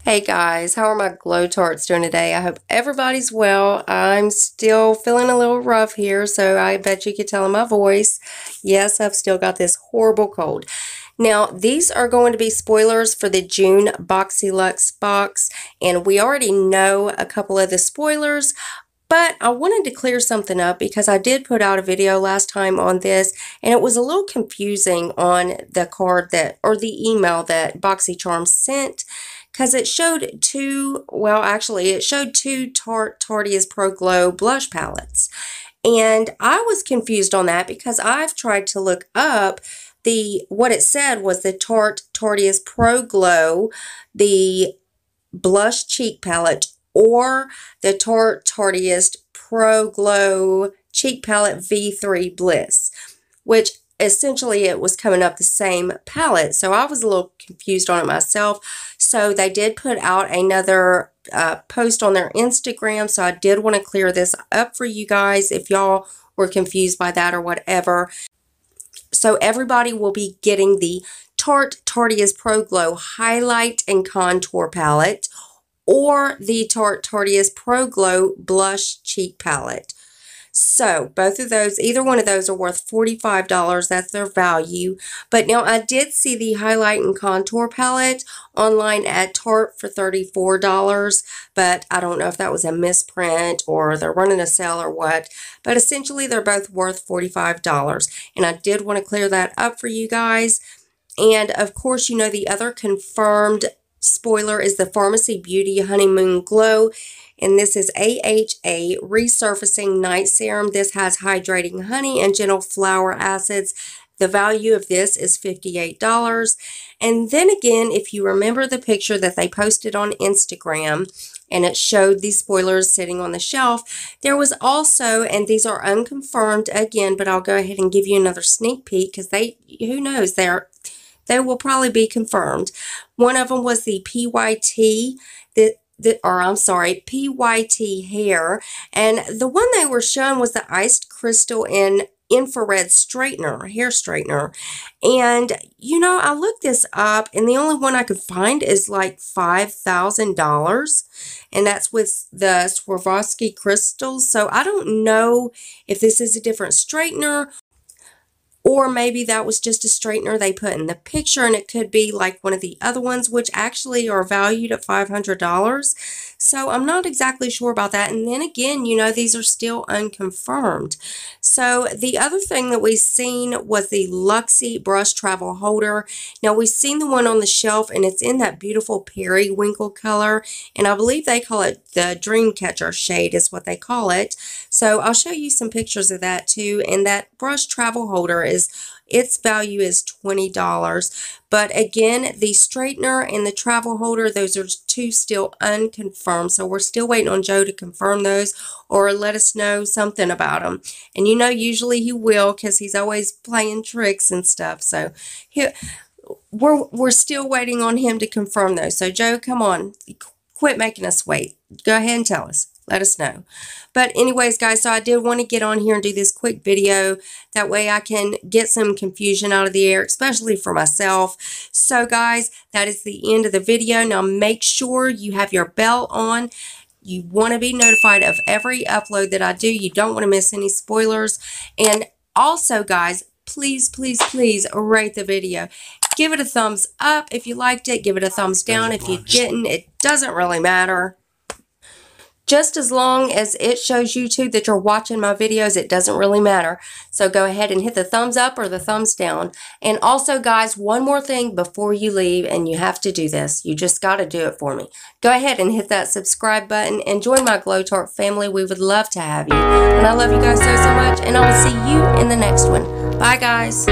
Hey guys, how are my Glow Tarts doing today? I hope everybody's well. I'm still feeling a little rough here, so I bet you could tell in my voice. Yes, I've still got this horrible cold. Now, these are going to be spoilers for the June BoxyLuxe box, and we already know a couple of the spoilers, but I wanted to clear something up because I did put out a video last time on this, and it was a little confusing on the card or the email that Boxycharm sent, because it showed two Tarte Tarteist Pro Glow blush palettes. And I was confused on that because I've tried to look up what it said was the Tarte Tarteist Pro Glow, the blush cheek palette, or the Tarte Tarteist Pro Glow cheek palette V3 Bliss, which essentially it was coming up the same palette. So I was a little confused on it myself. So they did put out another post on their Instagram. So I did want to clear this up for you guys if y'all were confused by that or whatever. So everybody will be getting the Tarte Tarteist Pro Glow Highlight and Contour Palette or the Tarte Tarteist Pro Glow Blush Cheek Palette. So both of those, either one of those are worth $45. That's their value. But now I did see the Highlight and Contour Palette online at Tarte for $34. But I don't know if that was a misprint or they're running a sale or what. But essentially they're both worth $45. And I did want to clear that up for you guys. And of course, you know, the other confirmed spoiler is the Pharmacy Beauty Honeymoon Glow. And this is AHA Resurfacing Night Serum. This has hydrating honey and gentle flower acids. The value of this is $58. And then again, if you remember the picture that they posted on Instagram, and it showed these spoilers sitting on the shelf, there was also, and these are unconfirmed again, but I'll go ahead and give you another sneak peek because who knows, they will probably be confirmed. One of them was the PYT, PYT hair, and the one they were showing was the Iced Crystal and Infrared Straightener, hair straightener. And, you know, I looked this up, and the only one I could find is like $5,000, and that's with the Swarovski crystals. So I don't know if this is a different straightener, or maybe that was just a straightener they put in the picture, and it could be like one of the other ones, which actually are valued at $500. So I'm not exactly sure about that. And then again, you know, these are still unconfirmed. So the other thing that we've seen was the Luxie Brush Travel Holder. Now, we've seen the one on the shelf, and it's in that beautiful periwinkle color. And I believe they call it the Dreamcatcher shade is what they call it. So I'll show you some pictures of that too. And that brush travel holder its value is $20. But again, the straightener and the travel holder, those are two still unconfirmed. So we're still waiting on Joe to confirm those or let us know something about them. And you know, usually he will because he's always playing tricks and stuff. So we're still waiting on him to confirm those. So Joe, come on, quit making us wait. Go ahead and tell us. Let us know. But anyways, guys, so I did want to get on here and do this quick video. That way I can get some confusion out of the air, especially for myself. So, guys, that is the end of the video. Now, make sure you have your bell on. You want to be notified of every upload that I do. You don't want to miss any spoilers. And also, guys, please, please, please rate the video. Give it a thumbs up if you liked it. Give it a thumbs down if you didn't. It doesn't really matter. Just as long as it shows YouTube that you're watching my videos, it doesn't really matter. So go ahead and hit the thumbs up or the thumbs down. And also, guys, one more thing before you leave, and you have to do this. You just got to do it for me. Go ahead and hit that subscribe button and join my Glow Tart family. We would love to have you. And I love you guys so, so much. And I will see you in the next one. Bye, guys.